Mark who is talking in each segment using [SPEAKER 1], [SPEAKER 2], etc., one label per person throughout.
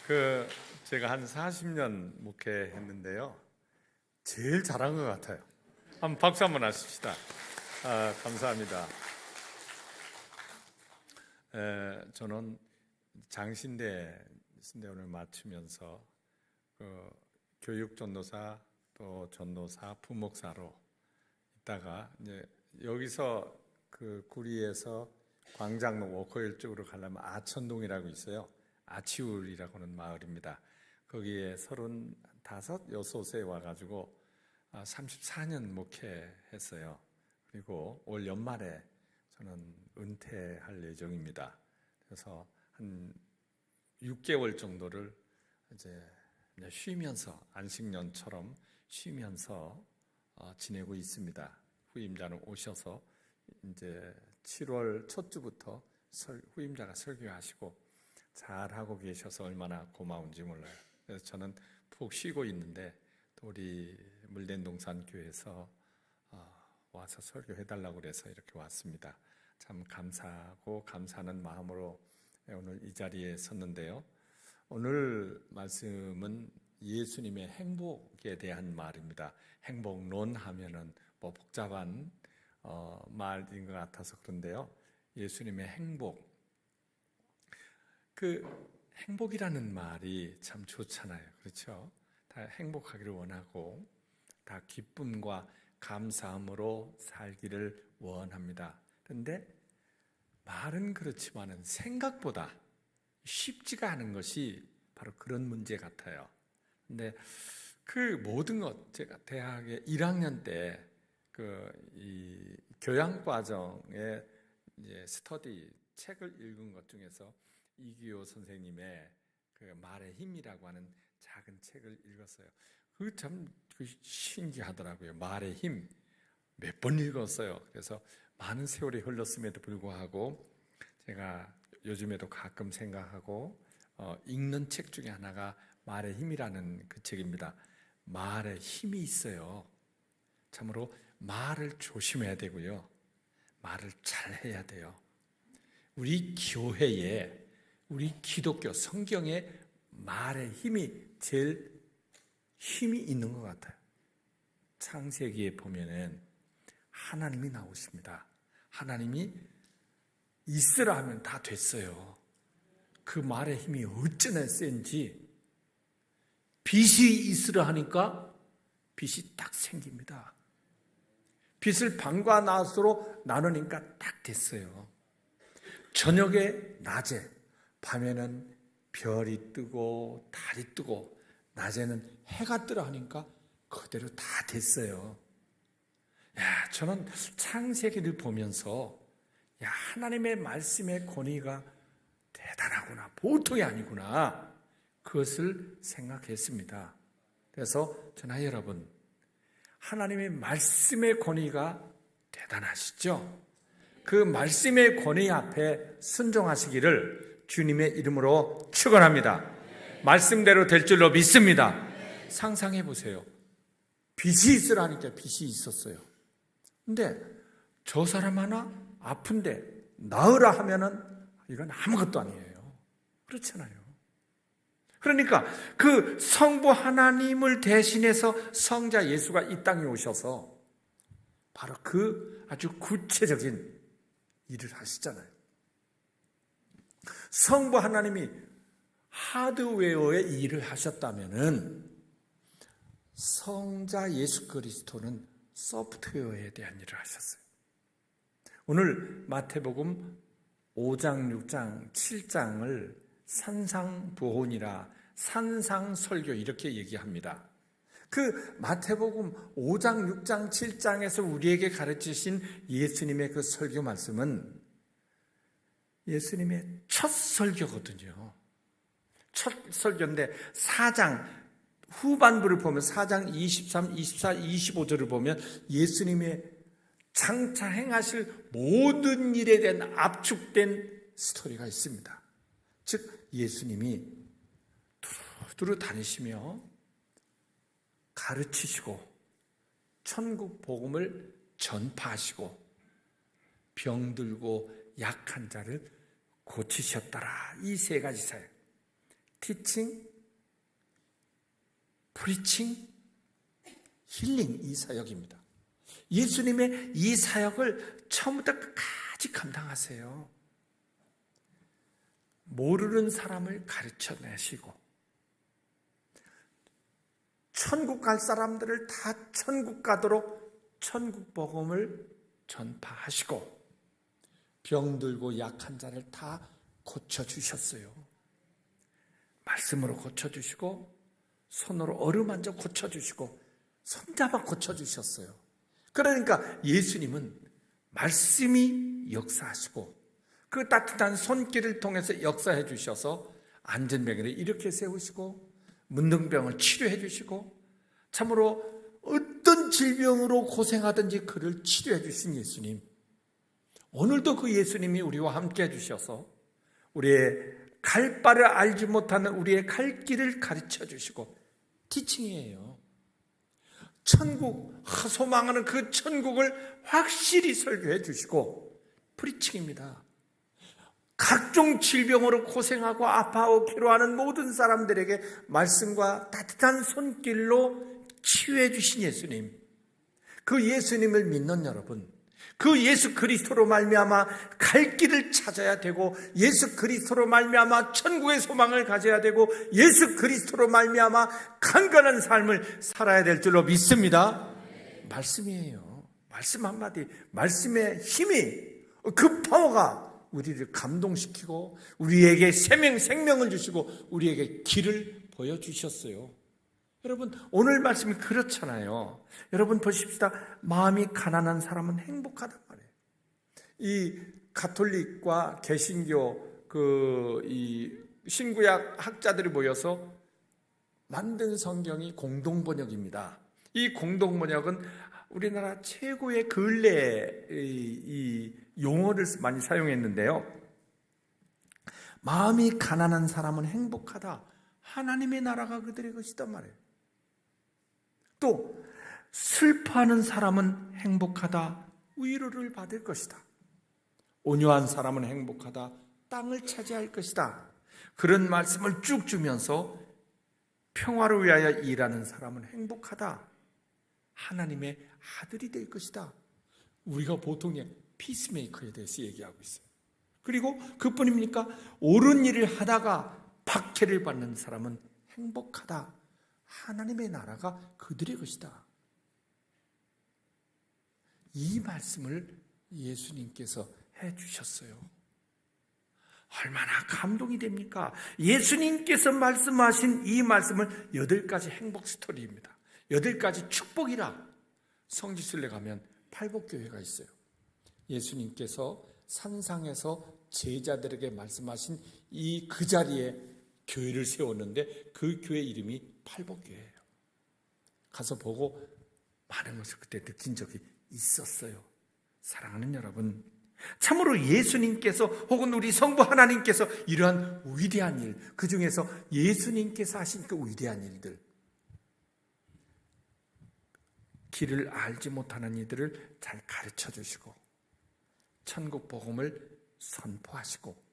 [SPEAKER 1] 제가 한 40년 목회했는데요. 제일 잘한 것 같아요. 한번 박수 한번 하십시다. 감사합니다. 저는 장신대 신대원을 마치면서 교육 전도사 또 전도사 부목사로 있다가 이제 여기서 구리에서 광장로 워커힐 쪽으로 가려면 아천동이라고 있어요. 아치울이라고 하는 마을입니다. 거기에 35, 6에 와가지고 34년 목회했어요. 그리고 올 연말에 저는 은퇴할 예정입니다. 그래서 한 6개월 정도를 이제 쉬면서 안식년처럼 쉬면서 지내고 있습니다. 후임자는 오셔서 이제 7월 첫 주부터 후임자가 설교하시고 잘하고 계셔서 얼마나 고마운지 몰라요. 그래서 저는 푹 쉬고 있는데 또 우리 물된동산 교회에서 와서 설교해달라고 그래서 이렇게 왔습니다. 참 감사하고 감사하는 마음으로 오늘 이 자리에 섰는데요. 오늘 말씀은 예수님의 행복에 대한 말입니다. 행복론 하면은 뭐 복잡한 말인 것 같아서 그런데요. 예수님의 행복. 행복이라는 말이 참 좋잖아요. 그렇죠? 다 행복하기를 원하고 다 기쁨과 감사함으로 살기를 원합니다. 그런데 말은 그렇지만은 생각보다 쉽지가 않은 것이 바로 그런 문제 같아요. 근데 모든 것, 제가 대학에 1학년 때 이 교양 과정에 이제 스터디 책을 읽은 것 중에서 이기호 선생님의 말의 힘이라고 하는 작은 책을 읽었어요. 참 신기하더라고요. 말의 힘 몇 번 읽었어요. 그래서 많은 세월이 흘렀음에도 불구하고 제가 요즘에도 가끔 생각하고 읽는 책 중에 하나가 말의 힘이라는 그 책입니다. 말에 힘이 있어요. 참으로 말을 조심해야 되고요. 말을 잘해야 돼요. 우리 교회에 우리 기독교 성경에 말의 힘이 제일 힘이 있는 것 같아요. 창세기에 보면은 하나님이 나오십니다. 하나님이 있으라 하면 다 됐어요. 그 말의 힘이 어찌나 센지 빛이 있으라 하니까 빛이 딱 생깁니다. 빛을 밤과 낮으로 나누니까 딱 됐어요. 저녁에 낮에, 밤에는 별이 뜨고 달이 뜨고 낮에는 해가 뜨라 하니까 그대로 다 됐어요. 저는 창세기를 보면서 하나님의 말씀의 권위가 대단하구나, 보통이 아니구나, 그것을 생각했습니다. 그래서 저는 여러분, 하나님의 말씀의 권위가 대단하시죠? 그 말씀의 권위 앞에 순종하시기를 주님의 이름으로 축원합니다. 말씀대로 될 줄로 믿습니다. 상상해 보세요. 빛이 있으라니까 빛이 있었어요. 근데 저 사람 하나 아픈데 나으라 하면은 이건 아무것도 아니에요. 그렇잖아요. 그러니까 그 성부 하나님을 대신해서 성자 예수가 이 땅에 오셔서 바로 아주 구체적인 일을 하시잖아요. 성부 하나님이 하드웨어의 일을 하셨다면은 성자 예수 그리스도는 소프트웨어에 대한 일을 하셨어요. 오늘 마태복음 5장, 6장, 7장을 산상보훈이라 산상설교 이렇게 얘기합니다. 마태복음 5장, 6장, 7장에서 우리에게 가르치신 예수님의 그 설교 말씀은 예수님의 첫 설교거든요. 첫 설교인데 4장 후반부를 보면 4장 23, 24, 25절을 보면 예수님의 장차 행하실 모든 일에 대한 압축된 스토리가 있습니다. 즉 예수님이 두루두루 다니시며 가르치시고 천국 복음을 전파하시고 병들고 약한 자를 고치셨더라. 이 세 가지 사역.
[SPEAKER 2] 티칭, 프리칭, 힐링, 이 사역입니다. 예수님의 이 사역을 처음부터 끝까지 감당하세요. 모르는 사람을 가르쳐내시고 천국 갈 사람들을 다 천국 가도록 천국 복음을 전파하시고 병들고 약한 자를 다 고쳐주셨어요. 말씀으로 고쳐주시고 손으로 어루만져 고쳐주시고 손잡아 고쳐주셨어요. 그러니까 예수님은 말씀이 역사하시고 그 따뜻한 손길을 통해서 역사해 주셔서 안전병을 일으켜 세우시고 문둥병을 치료해 주시고 참으로 어떤 질병으로 고생하든지 그를 치료해 주신 예수님, 오늘도 그 예수님이 우리와 함께 해주셔서 우리의 갈 바를 알지 못하는 우리의 갈 길을 가르쳐 주시고 티칭이에요. 천국, 소망하는 그 천국을 확실히 설교해 주시고 프리칭입니다. 각종 질병으로 고생하고 아파하고 괴로워하는 모든 사람들에게 말씀과 따뜻한 손길로 치유해 주신 예수님, 그 예수님을 믿는 여러분, 그 예수 그리스도로 말미암아 갈 길을 찾아야 되고 예수 그리스도로 말미암아 천국의 소망을 가져야 되고 예수 그리스도로 말미암아 강건한 삶을 살아야 될 줄로 믿습니다. 말씀이에요. 말씀 한마디, 말씀의 힘이, 그 파워가 우리를 감동시키고 우리에게 생명을 주시고 우리에게 길을 보여주셨어요. 여러분, 오늘 말씀이 그렇잖아요. 여러분 보십시다. 마음이 가난한 사람은 행복하단 말이에요. 이 가톨릭과 개신교 이 신구약 학자들이 모여서 만든 성경이 공동번역입니다. 이 공동번역은 우리나라 최고의 근래 이 용어를 많이 사용했는데요. 마음이 가난한 사람은 행복하다. 하나님의 나라가 그들의 것이단 말이에요. 또 슬퍼하는 사람은 행복하다. 위로를 받을 것이다. 온유한 사람은 행복하다. 땅을 차지할 것이다. 그런 말씀을 쭉 주면서 평화를 위하여 일하는 사람은 행복하다. 하나님의 아들이 될 것이다. 우리가 보통 피스메이커에 대해서 얘기하고 있어요. 그리고 그뿐입니까? 옳은 일을 하다가 박해를 받는 사람은 행복하다. 하나님의 나라가 그들의 것이다. 이 말씀을 예수님께서 해주셨어요. 얼마나 감동이 됩니까? 예수님께서 말씀하신 이 말씀을 8가지 행복 스토리입니다. 8가지 축복이라. 성지순례 가면 팔복교회가 있어요. 예수님께서 산상에서 제자들에게 말씀하신 그 자리에 교회를 세웠는데 그 교회 이름이 팔복교회예요. 가서 보고 많은 것을 그때 느낀 적이 있었어요. 사랑하는 여러분, 참으로 예수님께서 혹은 우리 성부 하나님께서 이러한 위대한 일, 그 중에서 예수님께서 하신 그 위대한 일들, 길을 알지 못하는 이들을 잘 가르쳐 주시고 천국 복음을 선포하시고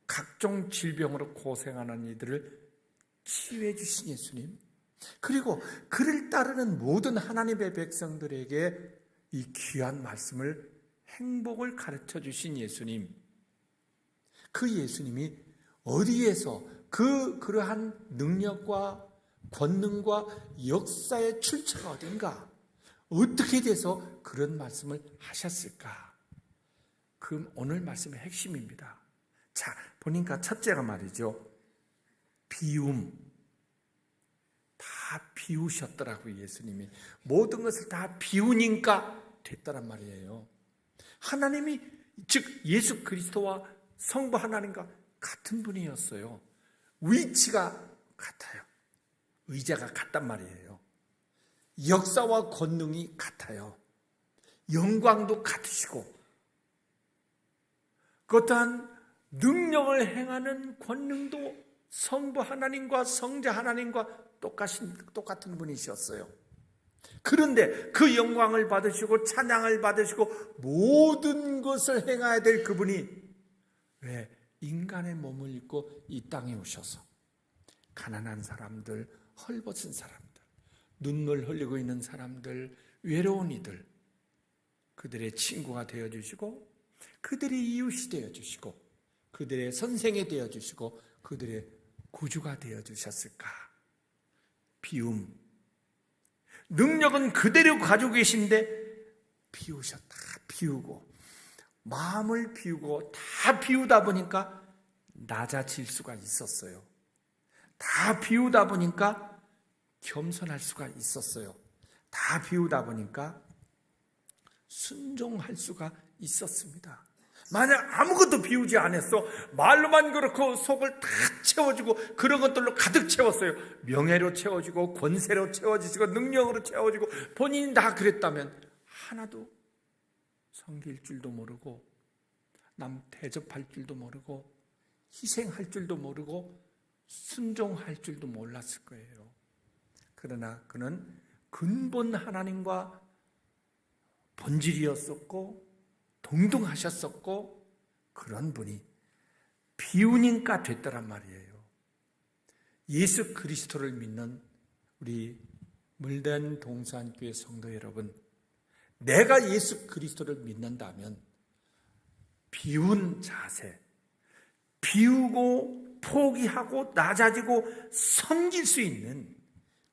[SPEAKER 2] 각종 질병으로 고생하는 이들을 치유해 주신 예수님, 그리고 그를 따르는 모든 하나님의 백성들에게 이 귀한 말씀을, 행복을 가르쳐 주신 예수님, 그 예수님이 어디에서 그러한 능력과 권능과 역사의 출처가 어딘가, 어떻게 돼서 그런 말씀을 하셨을까? 그 오늘 말씀의 핵심입니다. 자, 보니까 첫째가 말이죠, 비움. 다 비우셨더라고요. 예수님이 모든 것을 다 비우니까 됐다란 말이에요. 하나님이, 즉 예수 그리스도와 성부 하나님과 같은 분이었어요. 위치가 같아요. 의자가 같단 말이에요. 역사와 권능이 같아요. 영광도 같으시고 그떠한 능력을 행하는 권능도 성부 하나님과 성자 하나님과 똑같은 분이셨어요. 그런데 그 영광을 받으시고 찬양을 받으시고 모든 것을 행해야 될 그분이 왜 인간의 몸을 입고 이 땅에 오셔서 가난한 사람들, 헐벗은 사람들, 눈물 흘리고 있는 사람들, 외로운 이들, 그들의 친구가 되어주시고 그들의 이웃이 되어주시고 그들의 선생이 되어주시고 그들의 구주가 되어주셨을까? 비움. 능력은 그대로 가지고 계신데 비우셨다. 비우고 마음을 비우고 다 비우다 보니까 낮아질 수가 있었어요. 다 비우다 보니까 겸손할 수가 있었어요. 다 비우다 보니까 순종할 수가 있었습니다. 만약 아무것도 비우지 않았어, 말로만 그렇고 속을 다 채워주고 그런 것들로 가득 채웠어요. 명예로 채워지고 권세로 채워지고 능력으로 채워지고 본인이 다 그랬다면 하나도 섬길 줄도 모르고 남 대접할 줄도 모르고 희생할 줄도 모르고 순종할 줄도 몰랐을 거예요. 그러나 그는 근본 하나님과 본질이었었고 동등하셨었고 그런 분이 비우니까 됐더란 말이에요. 예수 그리스도를 믿는 우리 물된 동산교회 성도 여러분, 내가 예수 그리스도를 믿는다면 비운 자세, 비우고 포기하고 낮아지고 섬길 수 있는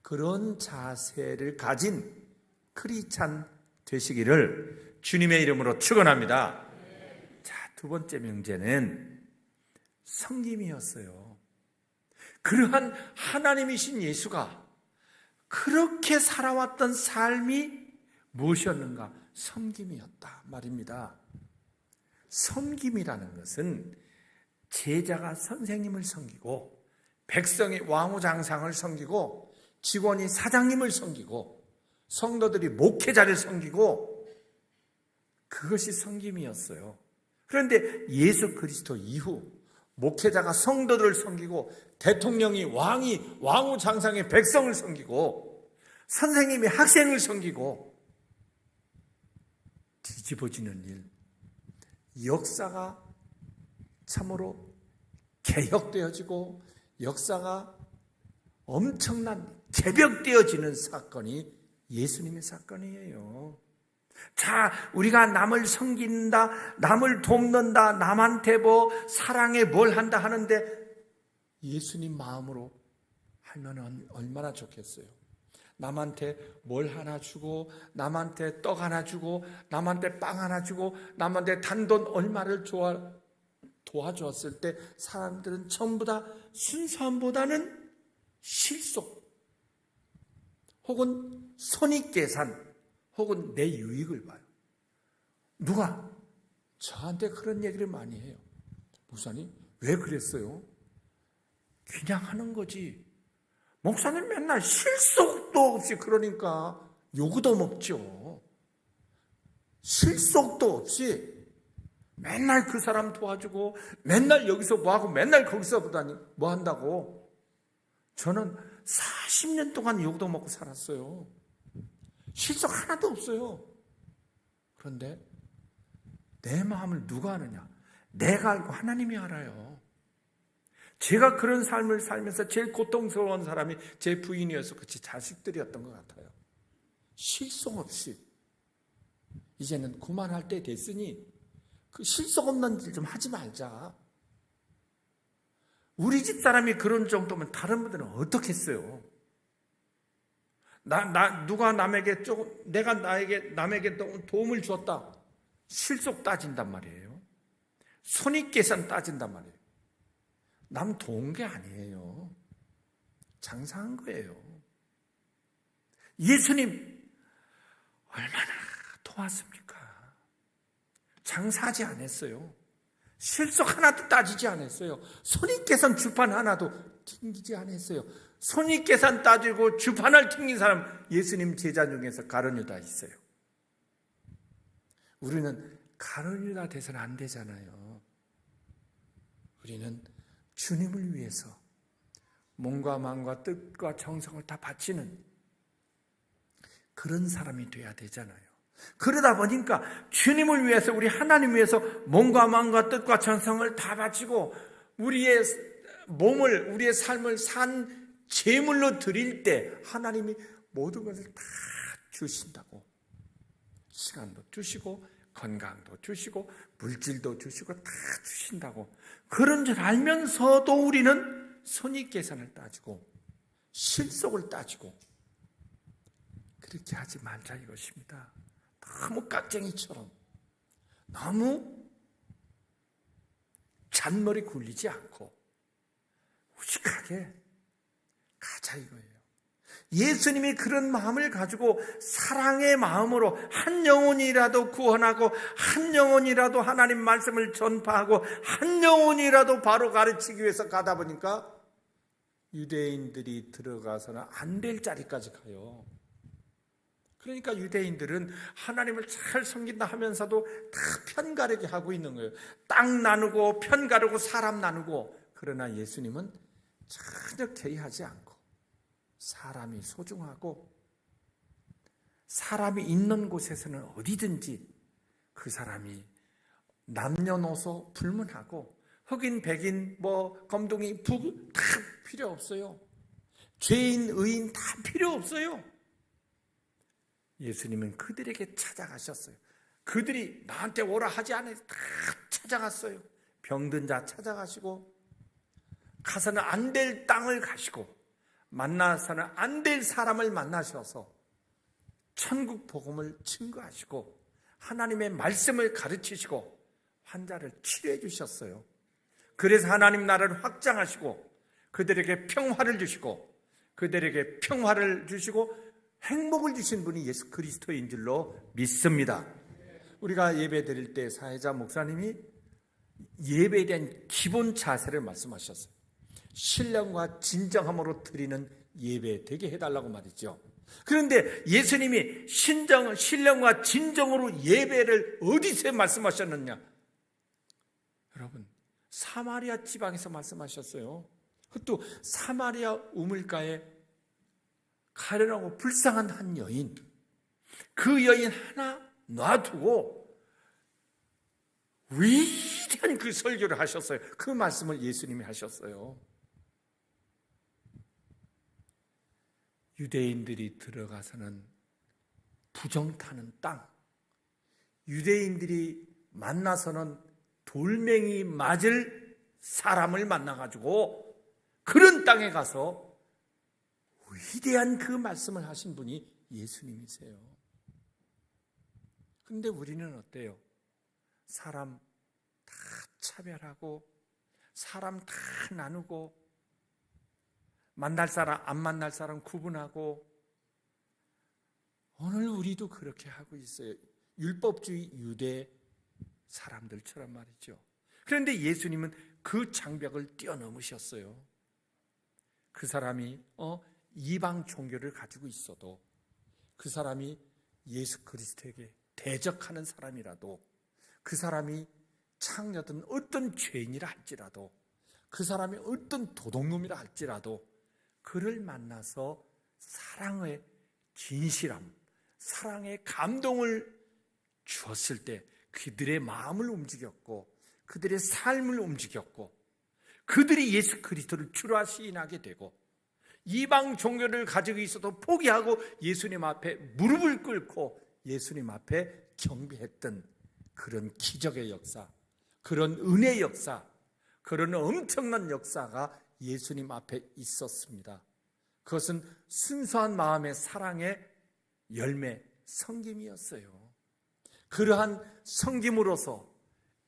[SPEAKER 2] 그런 자세를 가진 크리스찬 되시기를 주님의 이름으로 축원합니다. 자, 두 번째 명제는 섬김이었어요. 그러한 하나님이신 예수가 그렇게 살아왔던 삶이 무엇이었는가? 섬김이었다 말입니다. 섬김이라는 것은 제자가 선생님을 섬기고 백성이 왕후장상을 섬기고 직원이 사장님을 섬기고 성도들이 목회자를 섬기고 그것이 섬김이었어요. 그런데 예수 그리스도 이후 목회자가 성도들을 섬기고 대통령이 왕후장상의 백성을 섬기고 선생님이 학생을 섬기고 뒤집어지는 일, 역사가 참으로 개혁되어지고 역사가 엄청난 개벽되어지는 사건이 예수님의 사건이에요. 자, 우리가 남을 섬긴다, 남을 돕는다, 남한테 뭐 사랑에 뭘 한다 하는데 예수님 마음으로 하면 얼마나 좋겠어요. 남한테 뭘 하나 주고 남한테 떡 하나 주고 남한테 빵 하나 주고 남한테 단돈 얼마를 도와주었을 때 사람들은 전부 다 순수함보다는 실속 혹은 손익계산 혹은 내 유익을 봐요. 누가 저한테 그런 얘기를 많이 해요. 목사님 왜 그랬어요? 그냥 하는 거지. 목사님 맨날 실속도 없이 그러니까 요구도 먹죠. 실속도 없이 맨날 그 사람 도와주고 맨날 여기서 뭐하고 맨날 거기서 보다니 뭐 한다고. 저는 40년 동안 욕도 먹고 살았어요. 실속 하나도 없어요. 그런데 내 마음을 누가 아느냐? 내가 알고 하나님이 알아요. 제가 그런 삶을 살면서 제일 고통스러운 사람이 제 부인이어서 그치 자식들이었던 것 같아요. 실속 없이 이제는 그만할 때 됐으니 그 실속 없는 일 좀 하지 말자. 우리 집 사람이 그런 정도면 다른 분들은 어떻겠어요? 누가 남에게 내가 남에게 도움을 줬다. 실속 따진단 말이에요. 손익계산 따진단 말이에요. 남 도운 게 아니에요. 장사한 거예요. 예수님 얼마나 도왔습니까? 장사하지 않았어요. 실속 하나도 따지지 않았어요. 손익계산 주판 하나도 튕기지 않았어요. 손익계산 따지고 주판을 튕긴 사람 예수님 제자 중에서 가룟유다 있어요. 우리는 가룟유다 돼서는 안 되잖아요. 우리는 주님을 위해서 몸과 마음과 뜻과 정성을 다 바치는 그런 사람이 돼야 되잖아요. 그러다 보니까 주님을 위해서 우리 하나님 위해서 몸과 마음과 뜻과 정성을 다 바치고 우리의 몸을, 우리의 삶을 산 제물로 드릴 때 하나님이 모든 것을 다 주신다고. 시간도 주시고 건강도 주시고 물질도 주시고 다 주신다고. 그런 줄 알면서도 우리는 손익계산을 따지고 실속을 따지고 그렇게 하지 말자 이것입니다. 너무 깍쟁이처럼, 너무 잔머리 굴리지 않고 우직하게 가자 이거예요. 예수님이 그런 마음을 가지고 사랑의 마음으로 한 영혼이라도 구원하고 한 영혼이라도 하나님 말씀을 전파하고 한 영혼이라도 바로 가르치기 위해서 가다 보니까 유대인들이 들어가서는 안 될 자리까지 가요. 그러니까 유대인들은 하나님을 잘 섬긴다 하면서도 다 편가르게 하고 있는 거예요. 땅 나누고 편가르고 사람 나누고. 그러나 예수님은 전혀 개의하지 않고 사람이 소중하고 사람이 있는 곳에서는 어디든지 그 사람이 남녀노소 불문하고 흑인 백인 검둥이 북 다 필요 없어요. 죄인 의인 다 필요 없어요. 예수님은 그들에게 찾아가셨어요. 그들이 나한테 오라 하지 않아요. 다 찾아갔어요. 병든 자 찾아가시고 가서는 안 될 땅을 가시고 만나서는 안 될 사람을 만나셔서 천국 복음을 증거하시고 하나님의 말씀을 가르치시고 환자를 치료해 주셨어요. 그래서 하나님 나라를 확장하시고 그들에게 평화를 주시고 그들에게 평화를 주시고 행복을 주신 분이 예수 그리스도인 줄로 믿습니다. 우리가 예배 드릴 때 사회자 목사님이 예배에 대한 기본 자세를 말씀하셨어요. 신령과 진정함으로 드리는 예배 되게 해달라고 말이죠. 그런데 예수님이 신령과 진정으로 예배를 어디서 말씀하셨느냐? 여러분, 사마리아 지방에서 말씀하셨어요. 그것도 사마리아 우물가에 가련하고 불쌍한 한 여인, 그 여인 하나 놔두고 위대한 그 설교를 하셨어요. 그 말씀을 예수님이 하셨어요. 유대인들이 들어가서는 부정 타는 땅, 유대인들이 만나서는 돌멩이 맞을 사람을 만나가지고 그런 땅에 가서 위대한 그 말씀을 하신 분이 예수님이세요. 그런데 우리는 어때요? 사람 다 차별하고 사람 다 나누고 만날 사람 안 만날 사람 구분하고 오늘 우리도 그렇게 하고 있어요. 율법주의 유대 사람들처럼 말이죠. 그런데 예수님은 그 장벽을 뛰어넘으셨어요. 그 사람이 이방 종교를 가지고 있어도 그 사람이 예수 그리스도에게 대적하는 사람이라도 그 사람이 창녀든 어떤 죄인이라 할지라도 그 사람이 어떤 도둑놈이라 할지라도 그를 만나서 사랑의 진실함, 사랑의 감동을 주었을 때 그들의 마음을 움직였고 그들의 삶을 움직였고 그들이 예수 그리스도를 주라 시인하게 되고 이방 종교를 가지고 있어도 포기하고 예수님 앞에 무릎을 꿇고 예수님 앞에 경배했던 그런 기적의 역사, 그런 은혜의 역사, 그런 엄청난 역사가 예수님 앞에 있었습니다. 그것은 순수한 마음의 사랑의 열매, 성김이었어요. 그러한 성김으로서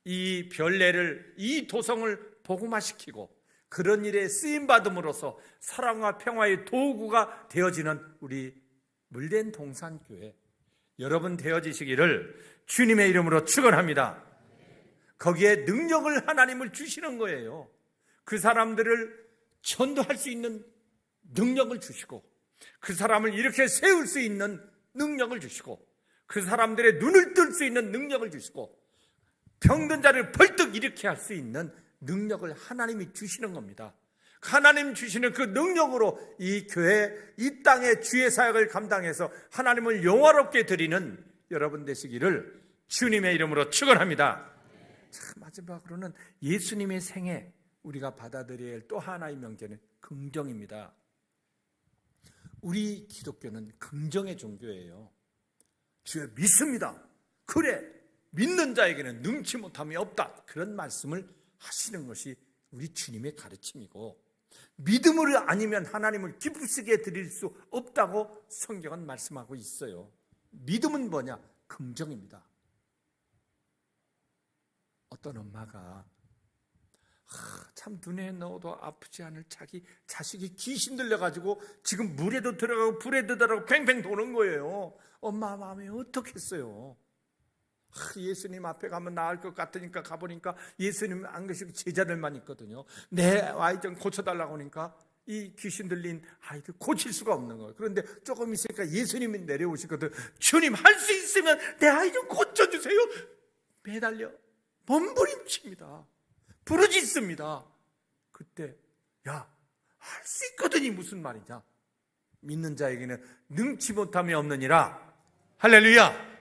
[SPEAKER 2] 이 별내를, 이 도성을 복음화시키고 그런 일에 쓰임받음으로써 사랑과 평화의 도구가 되어지는 우리 물된 동산교회 여러분 되어지시기를 주님의 이름으로 축원합니다. 거기에 능력을 하나님을 주시는 거예요. 그 사람들을 전도할 수 있는 능력을 주시고 그 사람을 이렇게 세울 수 있는 능력을 주시고 그 사람들의 눈을 뜰 수 있는 능력을 주시고 병든 자를 벌떡 일으키게 할 수 있는 능력을 하나님이 주시는 겁니다. 하나님 주시는 그 능력으로 이 교회, 이 땅의 주의 사역을 감당해서 하나님을 영화롭게 드리는 여러분 되시기를 주님의 이름으로 축원합니다. 자, 마지막으로는 예수님의 생애, 우리가 받아들여야 할 또 하나의 명제는 긍정입니다. 우리 기독교는 긍정의 종교예요. 주여 믿습니다. 그래, 믿는 자에게는 능치 못함이 없다. 그런 말씀을 하시는 것이 우리 주님의 가르침이고, 믿음으로 아니면 하나님을 기쁘시게 드릴 수 없다고 성경은 말씀하고 있어요. 믿음은 뭐냐? 긍정입니다. 어떤 엄마가 참 눈에 넣어도 아프지 않을 자기 자식이 귀신 들려가지고 지금 물에도 들어가고 불에도 들어가고 팽팽 도는 거예요. 엄마 마음이 어떻겠어요? 예수님 앞에 가면 나을 것 같으니까 가보니까 예수님 안 계시고 제자들만 있거든요. 내 아이 좀 고쳐달라고 하니까 이 귀신 들린 아이들 고칠 수가 없는 거예요. 그런데 조금 있으니까 예수님이 내려오시거든. 주님, 할 수 있으면 내 아이 좀 고쳐주세요. 매달려 몸부림칩니다. 부르짖습니다. 그때 야, 할 수 있거든이 무슨 말이냐? 믿는 자에게는 능치 못함이 없느니라. 할렐루야.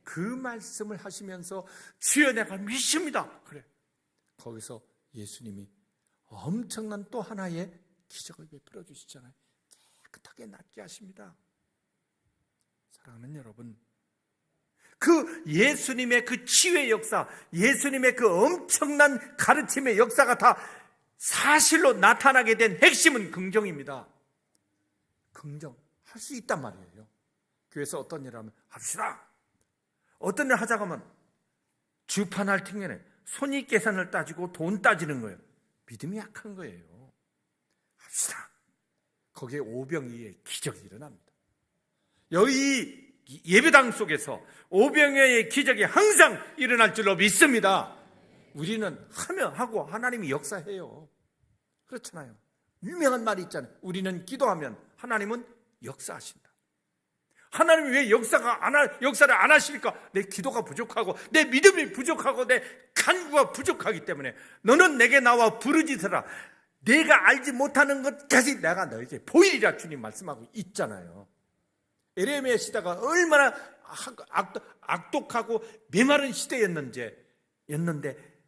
[SPEAKER 2] 그 말씀을 하시면서 주여 내가 믿습니다. 그래. 거기서 예수님이 엄청난 또 하나의 기적을 베풀어 주시잖아요. 깨끗하게 낫게 하십니다. 사랑하는 여러분, 그 예수님의 그 치유의 역사, 예수님의 그 엄청난 가르침의 역사가 다 사실로 나타나게 된 핵심은 긍정입니다. 긍정, 할 수 있단 말이에요. 교회에서 어떤 일을 하면 합시다. 어떤 일을 하자고 하면 주판할 튕겨내 손익계산을 따지고 돈 따지는 거예요. 믿음이 약한 거예요. 합시다. 거기에 오병이의 기적이 일어납니다. 여기 예배당 속에서 오병이의 기적이 항상 일어날 줄로 믿습니다. 우리는 하고 하나님이 역사해요. 그렇잖아요. 유명한 말이 있잖아요. 우리는 기도하면 하나님은 역사하신다. 하나님이 왜 역사를 안 하실까? 내 기도가 부족하고 내 믿음이 부족하고 내 간구가 부족하기 때문에 너는 내게 나와 부르짖으라. 내가 알지 못하는 것까지 내가 너에게 보이리라 주님 말씀하고 있잖아요. 에레미야 시대가 얼마나 악독하고 메마른 시대였는데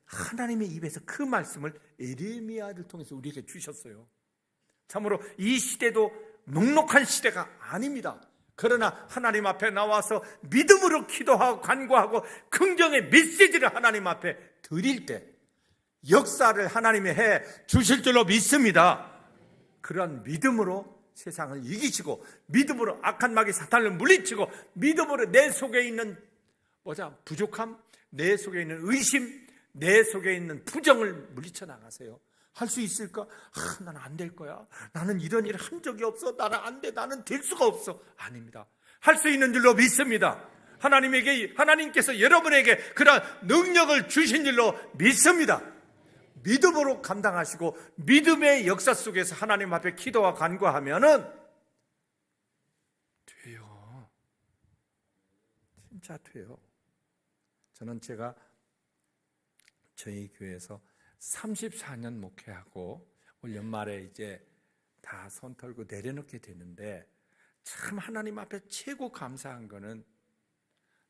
[SPEAKER 2] 하나님의 입에서 그 말씀을 에레미야를 통해서 우리에게 주셨어요. 참으로 이 시대도 녹록한 시대가 아닙니다. 그러나 하나님 앞에 나와서 믿음으로 기도하고 간구하고 긍정의 메시지를 하나님 앞에 드릴 때 역사를 하나님이 해 주실 줄로 믿습니다. 그러한 믿음으로 세상을 이기시고 믿음으로 악한 마귀 사탄을 물리치고 믿음으로 내 속에 있는 부족함, 내 속에 있는 의심, 내 속에 있는 부정을 물리쳐 나가세요. 할 수 있을까? 나는 안 될 거야. 나는 이런 일을 한 적이 없어. 나는 안 돼. 나는 될 수가 없어. 아닙니다. 할 수 있는 줄로 믿습니다. 하나님께서 여러분에게 그런 능력을 주신 줄로 믿습니다. 믿음으로 감당하시고 믿음의 역사 속에서 하나님 앞에 기도와 간구하면은 돼요. 진짜 돼요. 저는 제가 저희 교회에서 34년 목회하고 올 연말에 이제 다 손 털고 내려놓게 되는데 참 하나님 앞에 최고 감사한 거는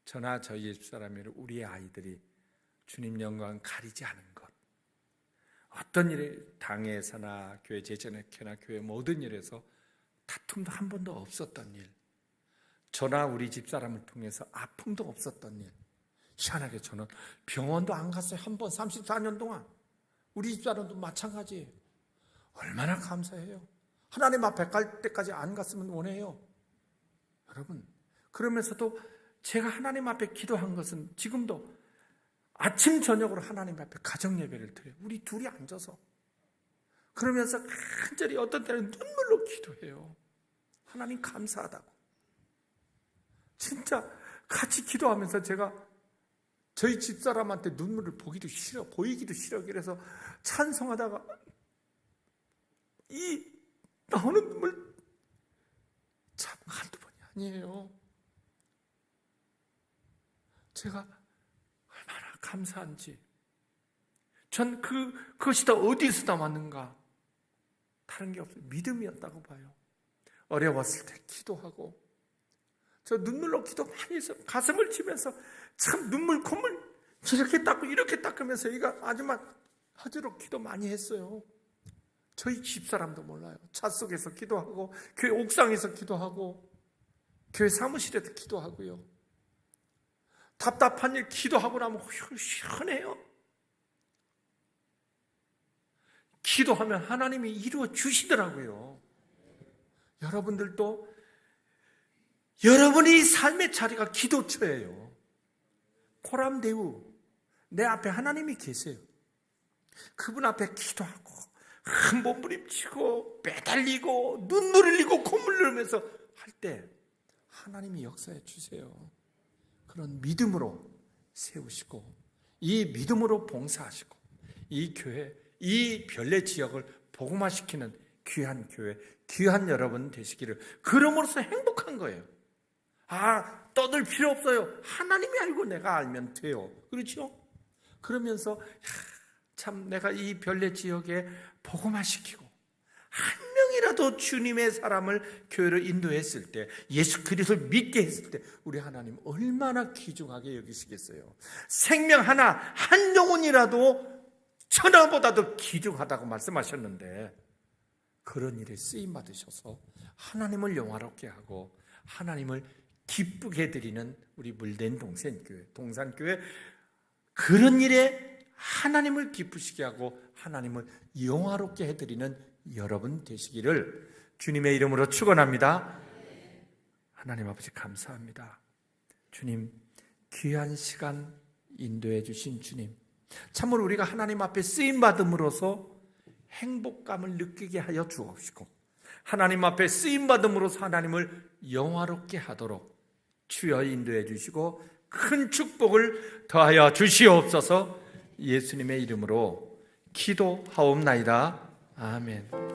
[SPEAKER 2] 저나 저희 집사람이 우리 아이들이 주님 영광 가리지 않은 것. 어떤 일에 당에서나 교회 재전회나 교회 모든 일에서 다툼도 한 번도 없었던 일, 저나 우리 집사람을 통해서 아픔도 없었던 일. 희한하게 저는 병원도 안 갔어요. 한 번 34년 동안. 우리 집사람도 마찬가지예요. 얼마나 감사해요. 하나님 앞에 갈 때까지 안 갔으면 원해요. 여러분, 그러면서도 제가 하나님 앞에 기도한 것은 지금도 아침 저녁으로 하나님 앞에 가정 예배를 드려요. 우리 둘이 앉아서 그러면서 간절히 어떤 때는 눈물로 기도해요. 하나님 감사하다고. 진짜 같이 기도하면서 제가 저희 집사람한테 눈물을 보기도 싫어, 보이기도 싫어. 그래서 찬송하다가 이 나오는 눈물 참 한두 번이 아니에요. 제가 얼마나 감사한지. 전 그것이 다 어디서 나왔는가? 다른 게 없어요. 믿음이었다고 봐요. 어려웠을 때 기도하고, 저 눈물로 기도 많이 해서 가슴을 치면서 참 눈물 콧물 이렇게 닦고 이렇게 닦으면서 얘가 아주 막 하도록 기도 많이 했어요. 저희 집사람도 몰라요. 차 속에서 기도하고, 교회 옥상에서 기도하고, 교회 사무실에서 기도하고요. 답답한 일 기도하고 나면 시원해요. 기도하면 하나님이 이루어 주시더라고요. 여러분들도 여러분이 삶의 자리가 기도처예요. 코람데우, 내 앞에 하나님이 계세요. 그분 앞에 기도하고 한 몸부림치고 매달리고 눈물을 흘리고 콧물 흘리면서 할 때 하나님이 역사해 주세요. 그런 믿음으로 세우시고 이 믿음으로 봉사하시고 이 교회, 이 별내 지역을 복음화시키는 귀한 교회, 귀한 여러분 되시기를. 그럼으로써 행복한 거예요. 떠들 필요 없어요. 하나님이 알고 내가 알면 돼요. 그렇죠? 그러면서 참 내가 이 별내 지역에 복음화시키고 한 명이라도 주님의 사람을 교회로 인도했을 때, 예수 그리스도를 믿게 했을 때 우리 하나님 얼마나 귀중하게 여기시겠어요. 생명 하나, 한 영혼이라도 천하보다도 귀중하다고 말씀하셨는데 그런 일에 쓰임 받으셔서 하나님을 영화롭게 하고 하나님을 기쁘게 해드리는 우리 물된 동산교회, 동산교회, 그런 일에 하나님을 기쁘시게 하고 하나님을 영화롭게 해드리는 여러분 되시기를 주님의 이름으로 축원합니다. 하나님 아버지 감사합니다. 주님, 귀한 시간 인도해 주신 주님, 참으로 우리가 하나님 앞에 쓰임받음으로써 행복감을 느끼게 하여 주옵시고 하나님 앞에 쓰임받음으로써 하나님을 영화롭게 하도록 주여 인도해 주시고 큰 축복을 더하여 주시옵소서. 예수님의 이름으로 기도하옵나이다. 아멘.